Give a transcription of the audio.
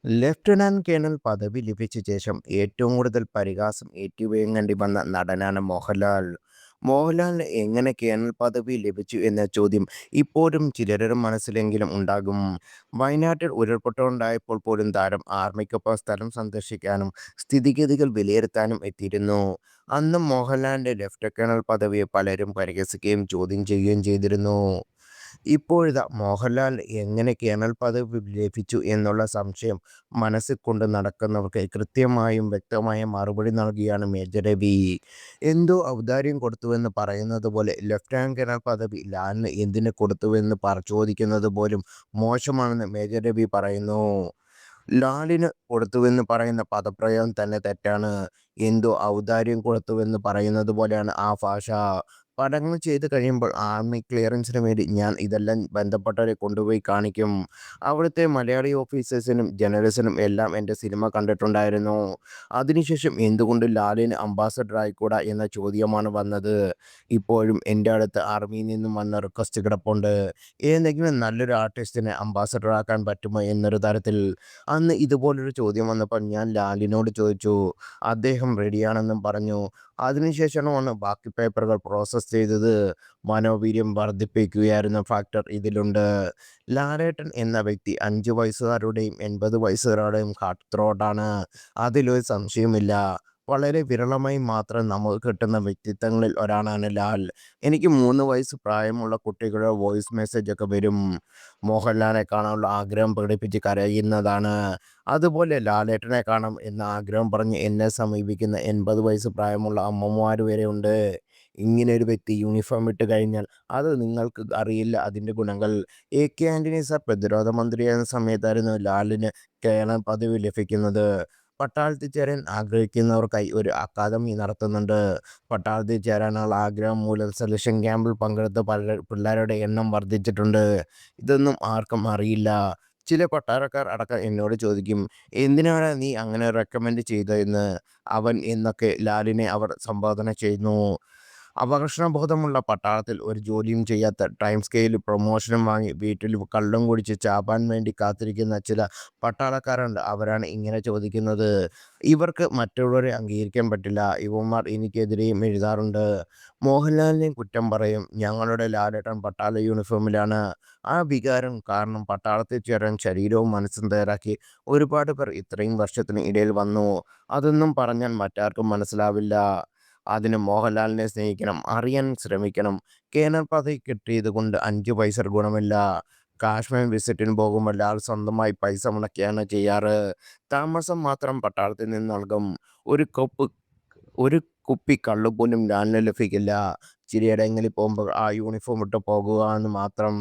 Lieutenant colonel പദവി ലഭിച്ച ശേഷം ഏറ്റവും കൂടുതൽ പരിഹാസം ഏറ്റുവാങ്ങേണ്ടി വന്ന നടനാണ് മോഹൻലാൽ. മോഹൻലാലിന് എങ്ങനെ കേണൽ പദവി ലഭിച്ചു എന്ന ചോദ്യം ഇപ്പോഴും ചിലരുടെ മനസ്സിലെങ്കിലും ഉണ്ടാകും. വയനാട്ടിൽ ഉരുൾപൊട്ടലുണ്ടായപ്പോൾ പോലും താരം ആർമിക്കൊപ്പം സ്ഥലം സന്ദർശിക്കാനും സ്ഥിതിഗതികൾ വിലയിരുത്താനും എത്തിയിരുന്നു. അന്നും മോഹൻലാലിന്റെ ലെഫ്റ്റനന്റ് കേണൽ പദവിയെ പലരും പരിഹസിക്കുകയും ചോദ്യം ചെയ്യുകയും ചെയ്തിരുന്നു. ഇപ്പോഴിതാ മോഹൻലാൽ എങ്ങനെ കേണൽ പദവി ലഭിച്ചു എന്നുള്ള സംശയം മനസ്സിൽ കൊണ്ട് നടക്കുന്നവർക്ക് കൃത്യമായും വ്യക്തമായ മറുപടി നൽകുകയാണ് മേജർ രവി. എന്തോ ഔദാര്യം കൊടുത്തുവെന്ന് പറയുന്നത് പോലെ ലഫ്റ്റനന്റ് കേണൽ പദവി ലാലിന് എന്തിന് കൊടുത്തുവെന്ന് ചോദിക്കുന്നത് പോലും മോശമാണെന്ന് മേജർ രവി പറയുന്നു. ലാലിന് കൊടുത്തുവെന്ന് പറയുന്ന പദപ്രയോഗം തന്നെ തെറ്റാണ്. എന്തോ ഔദാര്യം കൊടുത്തുവെന്ന് പറയുന്നത് പോലെയാണ് ആ ഭാഷ. പടങ്ങൾ ചെയ്ത് കഴിയുമ്പോൾ ആർമി ക്ലിയറൻസിന് വേണ്ടി ഞാൻ ഇതെല്ലാം ബന്ധപ്പെട്ടവരെ കൊണ്ടുപോയി കാണിക്കും. അവിടുത്തെ മലയാളി ഓഫീസേഴ്സിനും ജേർണലിസ്റ്റിനും എല്ലാം എൻ്റെ സിനിമ കണ്ടിട്ടുണ്ടായിരുന്നു. അതിനുശേഷം എന്തുകൊണ്ട് ലാലിന് അംബാസഡർ ആയിക്കൂടാ എന്ന ചോദ്യമാണ് വന്നത്. ഇപ്പോഴും എൻ്റെ അടുത്ത് ആർമിയിൽ നിന്നും വന്ന റിക്വസ്റ്റ് കിടപ്പുണ്ട്. ഏതെങ്കിലും നല്ലൊരു ആർട്ടിസ്റ്റിനെ അംബാസഡർ ആക്കാൻ പറ്റുമോ എന്നൊരു തരത്തിൽ. അന്ന് ഇതുപോലൊരു ചോദ്യം വന്നപ്പോൾ ഞാൻ ലാലിനോട് ചോദിച്ചു. അദ്ദേഹം റെഡിയാണെന്നും പറഞ്ഞു. അതിനുശേഷമാണ് ബാക്കി പേപ്പറുകൾ പ്രോസസ്സ് ചെയ്തത്. മനോവീര്യം വർദ്ധിപ്പിക്കുകയായിരുന്ന ഫാക്ടർ ഇതിലുണ്ട്. ലാലേട്ടൻ എന്ന വ്യക്തി 5 വയസ്സുകാരുടെയും 80 വയസ്സുകാരുടെയും ഹാർട്ട് ത്രോട്ടാണ്. അതിലൊരു സംശയവുമില്ല. വളരെ വിരളമായി മാത്രം നമുക്ക് കിട്ടുന്ന വ്യക്തിത്വങ്ങളിൽ ഒരാളാണ് ലാൽ. എനിക്ക് 3 വയസ്സ് പ്രായമുള്ള കുട്ടികളുടെ വോയിസ് മെസ്സേജൊക്കെ വരും. മോഹൻലാലിനെ കാണാനുള്ള ആഗ്രഹം പ്രകടിപ്പിച്ച് കരയുന്നതാണ്. അതുപോലെ ലാലേട്ടനെ കാണാം എന്ന ആഗ്രഹം പറഞ്ഞ് എന്നെ സമീപിക്കുന്ന 80 വയസ്സ് പ്രായമുള്ള അമ്മമ്മമാർ വരെയുണ്ട്. ഇങ്ങനെയൊരു വ്യക്തി യൂണിഫോം ഇട്ട് കഴിഞ്ഞാൽ അത് നിങ്ങൾക്ക് അറിയില്ല അതിൻ്റെ ഗുണങ്ങൾ. എ.കെ. ആന്റണി സാർ പ്രതിരോധ മന്ത്രിയായിരുന്ന സമയത്തായിരുന്നു ലാലിന് കേണൽ പദവി ലഭിക്കുന്നത്. പട്ടാളത്തിൽ ചേരാൻ ആഗ്രഹിക്കുന്നവർക്കായി ഒരു അക്കാദമി നടത്തുന്നുണ്ട്. പട്ടാളത്തിൽ ചേരാനുള്ള ആഗ്രഹം മൂലം സെലക്ഷൻ ക്യാമ്പിൽ പങ്കെടുത്ത പിള്ളേരുടെ എണ്ണം വർദ്ധിച്ചിട്ടുണ്ട്. ഇതൊന്നും ആർക്കും അറിയില്ല. ചില പട്ടാളക്കാർ അടക്കം എന്നോട് ചോദിക്കും, എന്തിനാണ് നീ അങ്ങനെ റെക്കമെൻഡ് ചെയ്തതെന്ന്. അവൻ എന്നൊക്കെ ലാലിനെ അവർ സംബോധന ചെയ്യുന്നു. അപകർഷതാബോധമുള്ള പട്ടാളത്തിൽ ഒരു ജോലിയും ചെയ്യാത്ത ടൈം സ്കെയിൽ പ്രൊമോഷനും വാങ്ങി വീട്ടിൽ കള്ളും കുടിച്ച് ചാവാൻ വേണ്ടി കാത്തിരിക്കുന്ന ചില പട്ടാളക്കാരുണ്ട്. അവരാണ് ഇങ്ങനെ ചോദിക്കുന്നത്. ഇവർക്ക് മറ്റുള്ളവരെ അംഗീകരിക്കാൻ പറ്റില്ല. ഇവന്മാർ എനിക്കെതിരെയും എഴുതാറുണ്ട്. മോഹൻലാലിനെയും കുറ്റം പറയും. ഞങ്ങളുടെ ലാലേട്ടൻ പട്ടാള യൂണിഫോമിലാണ്. ആ വികാരം കാരണം പട്ടാളത്തിൽ ചേരാൻ ശരീരവും മനസ്സും തയ്യാറാക്കി ഒരുപാട് പേർ ഇത്രയും വർഷത്തിന് ഇടയിൽ വന്നു. അതൊന്നും പറഞ്ഞാൽ മറ്റാർക്കും മനസ്സിലാവില്ല. അതിന് മോഹൻലാലിനെ സ്നേഹിക്കണം, അറിയാൻ ശ്രമിക്കണം. കേണൽ പദവി കിട്ടിയത് കൊണ്ട് 5 പൈസ ഗുണമില്ല. കാശ്മീർ വിസിറ്റിന് പോകുമ്പോൾ ലാൽ സ്വന്തമായി പൈസ മുടക്കിയാണ് ചെയ്യാറ്. താമസം മാത്രം പട്ടാളത്തിൽ നിന്ന് നൽകും. ഒരു കപ്പ് ഒരു കുപ്പി കള്ള് പോലും ലാലിന് ലഭിക്കില്ല. ചിലയിടങ്ങളിൽ പോകുമ്പോൾ ആ യൂണിഫോം ഇട്ട് പോകുക എന്ന് മാത്രം.